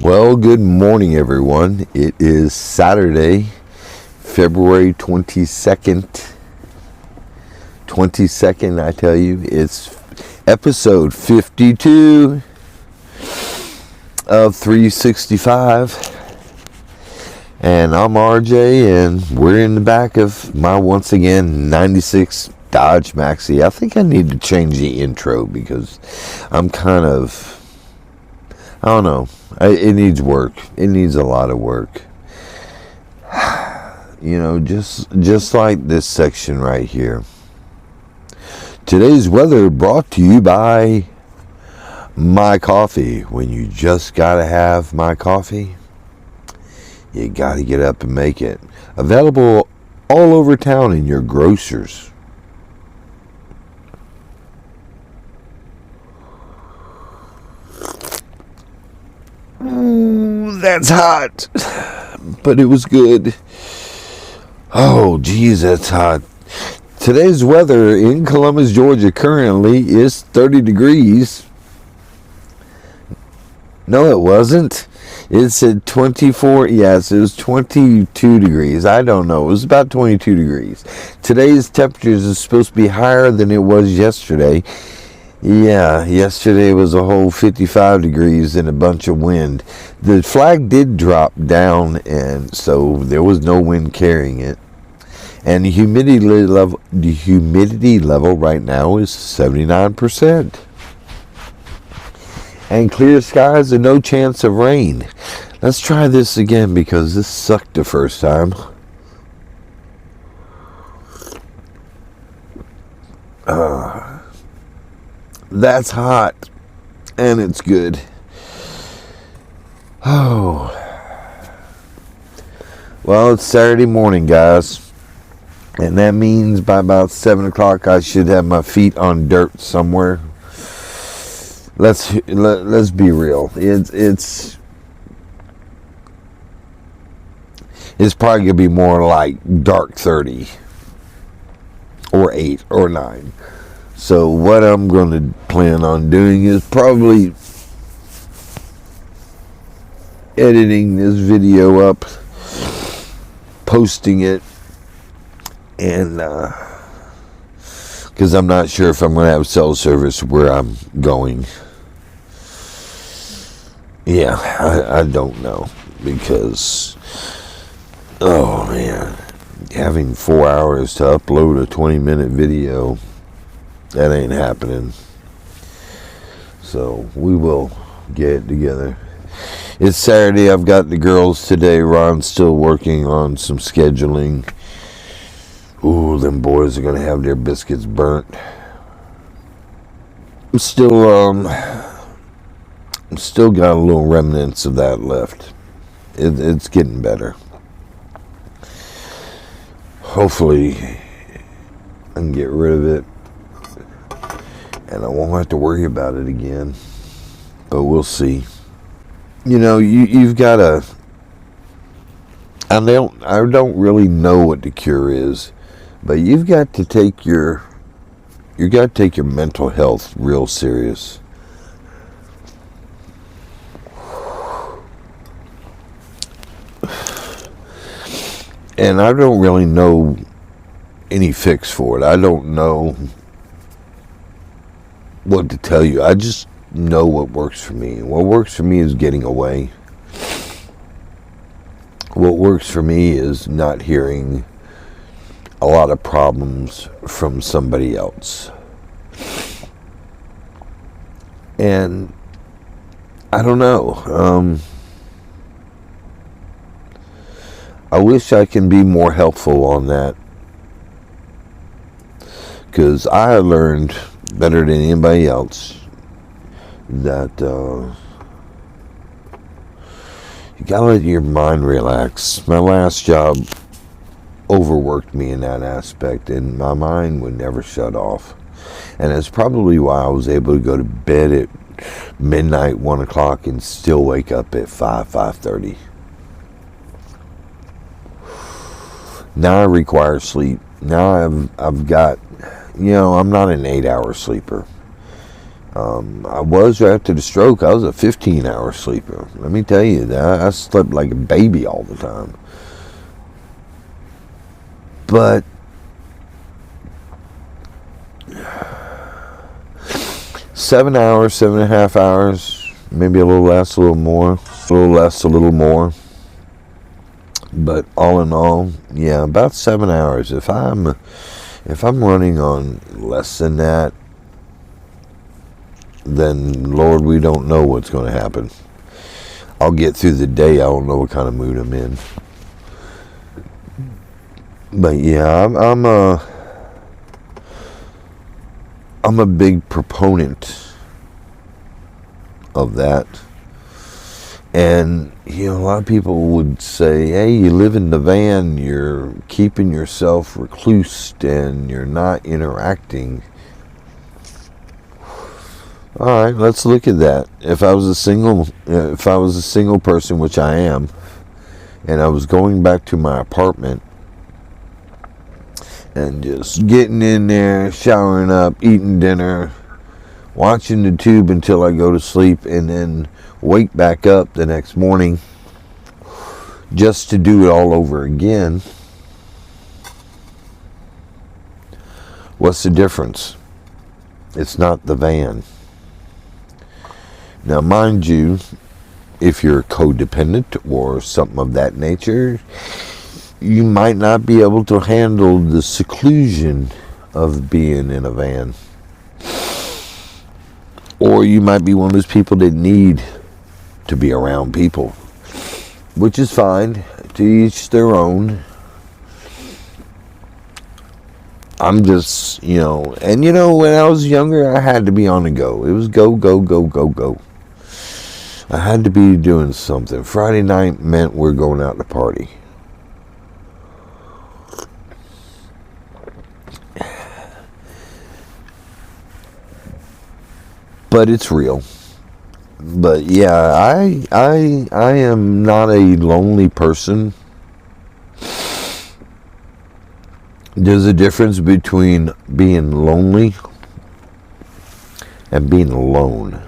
Well, good morning, everyone. It is Saturday, February 22nd. 22nd, I tell you. It's episode 52 of 365. And I'm RJ, and we're in the back of my, once again, 96 Dodge Maxi. I think I need to change the intro because I'm kind of, I don't know. It needs work. It needs a lot of work. You know, just like this section right here. Today's weather brought to you by My Coffee. When you just gotta have My Coffee, you gotta get up and make it. Available all over town in your grocers. Ooh, that's hot. But it was good. Oh, geez, that's hot. Today's weather in Columbus, Georgia currently is 30 degrees. No, it wasn't. It said 24. Yes, it was 22 degrees. I don't know. It was about 22 degrees. Today's temperatures is supposed to be higher than it was yesterday. Yeah, yesterday was a whole 55 degrees and a bunch of wind. The flag did drop down, and so there was no wind carrying it. And the humidity level right now is 79%. And clear skies and no chance of rain. Let's try this again because this sucked the first time. That's hot, and it's good. Oh. Well, it's Saturday morning, guys. And that means by about 7 o'clock I should have my feet on dirt somewhere. Let's be real. It's probably going to be more like dark 30. Or 8 or 9. So what I'm going to plan on doing is probably editing this video up, posting it, and because I'm not sure if I'm going to have cell service where I'm going. Yeah, I don't know, because, oh man, having 4 hours to upload a 20-minute video, that ain't happening. So we will get it together. It's Saturday. I've got the girls today. Ron's still working on some scheduling. Ooh, them boys are going to have their biscuits burnt. I'm still got a little remnants of that left. It's getting better. Hopefully I can get rid of it and I won't have to worry about it again. But we'll see. You know, you've got to... I don't really know what the cure is, but you've got to take your mental health real serious. And I don't really know any fix for it. I don't know what to tell you. I just know what works for me. What works for me is getting away. What works for me is not hearing a lot of problems from somebody else. And I don't know. I wish I can be more helpful on that. Because I learned better than anybody else that you gotta let your mind relax. My last job overworked me in that aspect, and my mind would never shut off. And it's probably why I was able to go to bed at midnight, 1 o'clock, and still wake up at 5:30. Now I require sleep. Now I've got, I'm not an 8-hour sleeper. I was right after the stroke. I was a 15-hour sleeper. Let me tell you that I slept like a baby all the time. But 7 hours, 7.5 hours, maybe a little less, a little more, a little less, a little more. But all in all, yeah, about 7 hours. If I'm running on less than that, then Lord, we don't know what's going to happen. I'll get through the day. I don't know what kind of mood I'm in. But yeah, I'm a big proponent of that. And, you know, a lot of people would say, hey, you live in the van, you're keeping yourself reclused and you're not interacting. All right, let's look at that. If I was a single person, which I am, and I was going back to my apartment and just getting in there, showering up, eating dinner, watching the tube until I go to sleep, and then wake back up the next morning just to do it all over again, what's the difference? It's not the van. Now, mind you, if you're codependent or something of that nature, you might not be able to handle the seclusion of being in a van. Or you might be one of those people that need to be around people, which is fine, to each their own. I'm just, and when I was younger, I had to be on the go. It was go, go, go, go, go. I had to be doing something. Friday night meant we're going out to party. But it's real. But yeah, I am not a lonely person. There's a difference between being lonely and being alone.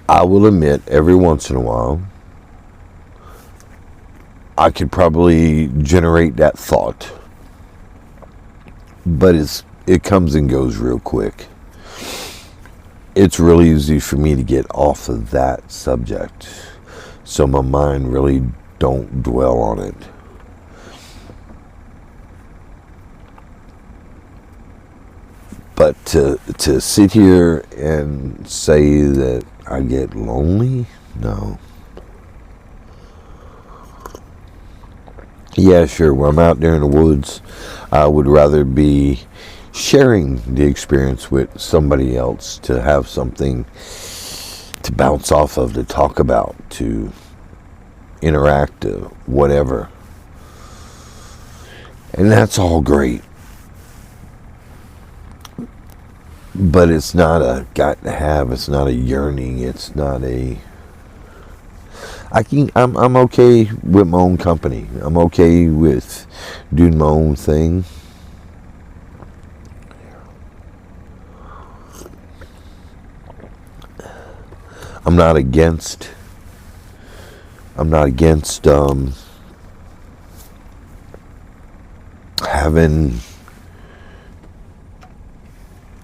I will admit, every once in a while, I could probably generate that thought. But it comes and goes real quick. It's really easy for me to get off of that subject. So my mind really don't dwell on it. But to sit here and say that I get lonely? No. Yeah, sure, when I'm out there in the woods, I would rather be sharing the experience with somebody else, to have something to bounce off of, to talk about, to interact, whatever. And that's all great. But it's not a got to have, it's not a yearning, it's not a... I'm okay with my own company. I'm okay with doing my own thing. I'm not against having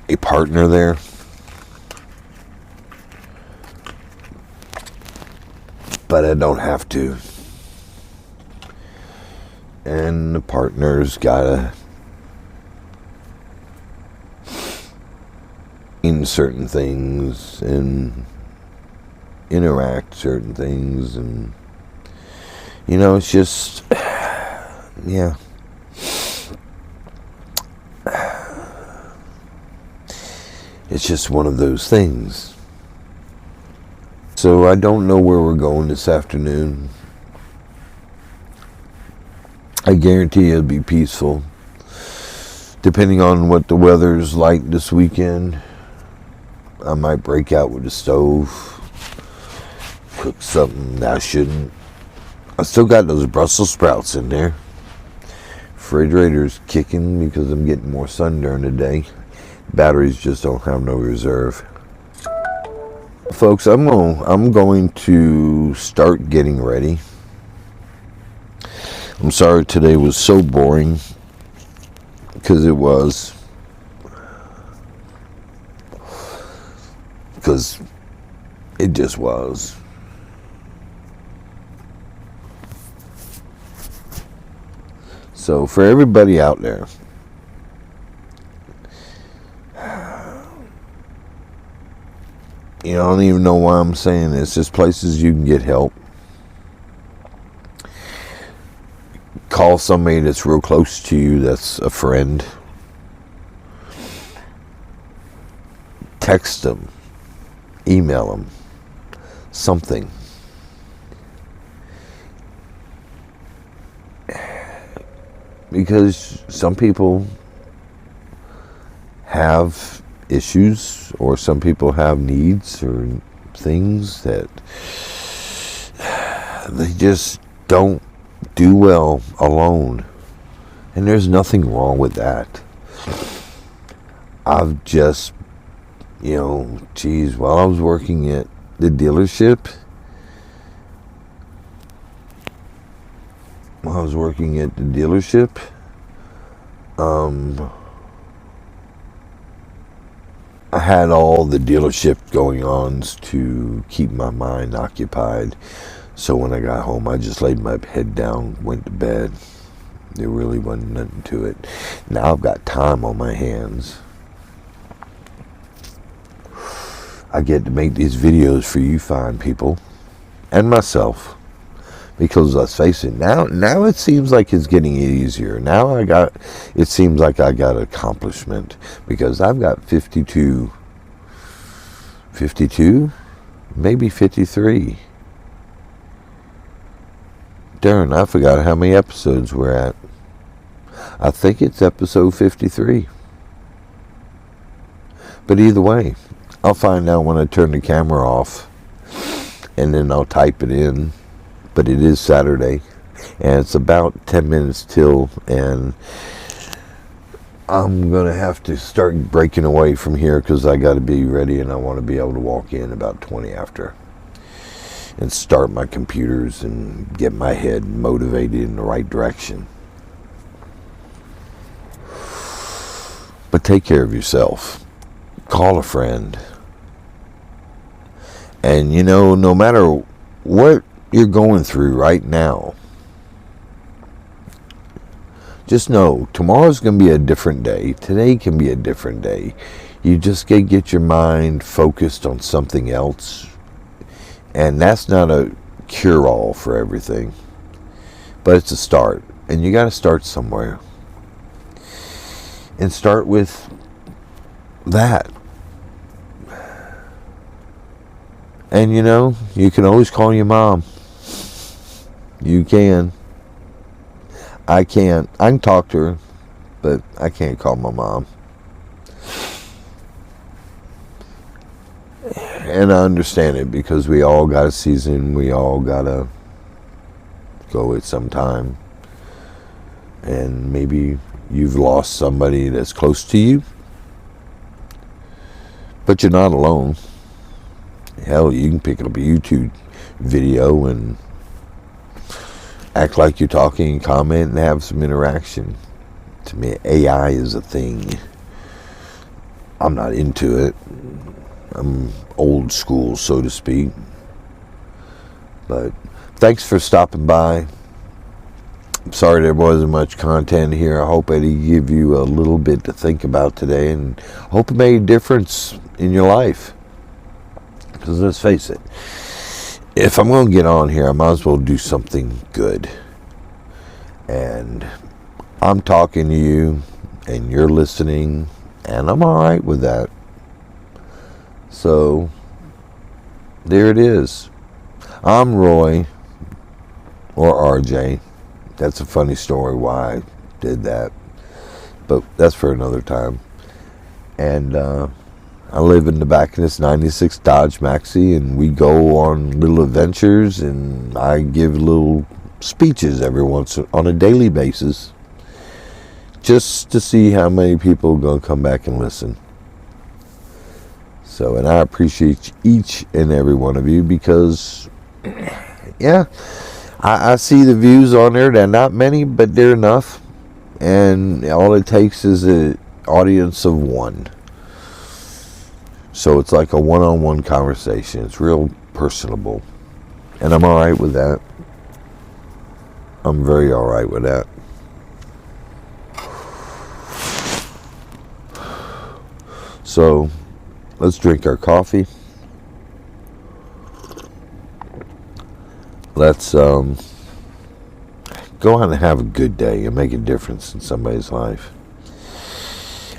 a partner there. But I don't have to. And the partner's gotta in certain things and interact certain things, and it's just yeah. It's just one of those things. So I don't know where we're going this afternoon. I guarantee it'll be peaceful. Depending on what the weather's like this weekend, I might break out with the stove, cook something that I shouldn't. I still got those Brussels sprouts in there. refrigerator's kicking because I'm getting more sun during the day. Batteries just don't have no reserve. Folks, I'm going to start getting ready. I'm sorry today was so boring, because it was. Because it just was. So for everybody out there, I don't even know why I'm saying this. Just places you can get help. Call somebody that's real close to you, that's a friend. Text them. Email them. Something. Because some people have issues, or some people have needs or things that they just don't do well alone. And there's nothing wrong with that. I've just, while I was working at the dealership, I had all the dealership going on to keep my mind occupied. So when I got home, I just laid my head down, went to bed. There really wasn't nothing to it. Now I've got time on my hands. I get to make these videos for you fine people and myself. Because let's face it, now it seems like it's getting easier. Now it seems like I got accomplishment, because I've got 52, maybe 53. Darn, I forgot how many episodes we're at. I think it's episode 53. But either way, I'll find out when I turn the camera off, and then I'll type it in. But it is Saturday, and it's about 10 minutes till, and I'm going to have to start breaking away from here, because I got to be ready, and I want to be able to walk in about 20 after and start my computers and get my head motivated in the right direction. But take care of yourself. Call a friend. And no matter what you're going through right now, just know tomorrow's going to be a different day. Today can be a different day. You just got to get your mind focused on something else. And that's not a cure-all for everything, but it's a start. And you got to start somewhere. And start with that. And you can always call your mom. You can. I can't. I can talk to her, but I can't call my mom. And I understand it, because we all got a season. We all got to go at some time. And maybe you've lost somebody that's close to you. But you're not alone. Hell, you can pick up a YouTube video and act like you're talking, comment, and have some interaction. To me, AI is a thing. I'm not into it. I'm old school, so to speak. But thanks for stopping by. I'm sorry there wasn't much content here. I hope I did give you a little bit to think about today, and hope it made a difference in your life. Because let's face it, if I'm going to get on here, I might as well do something good. And I'm talking to you, and you're listening, and I'm alright with that. So, there it is. I'm Roy, or RJ. That's a funny story why I did that. But that's for another time. And I live in the back of this 96 Dodge Maxi, and we go on little adventures, and I give little speeches every once on a daily basis. just to see how many people are going to come back and listen. So, and I appreciate each and every one of you because, yeah, I see the views on there. They're not many, but they're enough. And all it takes is an audience of one. So it's like a one-on-one conversation. It's real personable. And I'm all right with that. I'm very all right with that. So let's drink our coffee. Let's go on and have a good day and make a difference in somebody's life.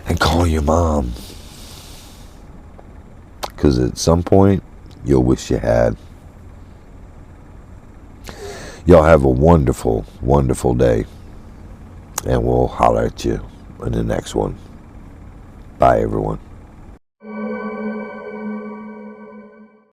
And call your mom. Because at some point, you'll wish you had. Y'all have a wonderful, wonderful day. And we'll holler at you in the next one. Bye, everyone.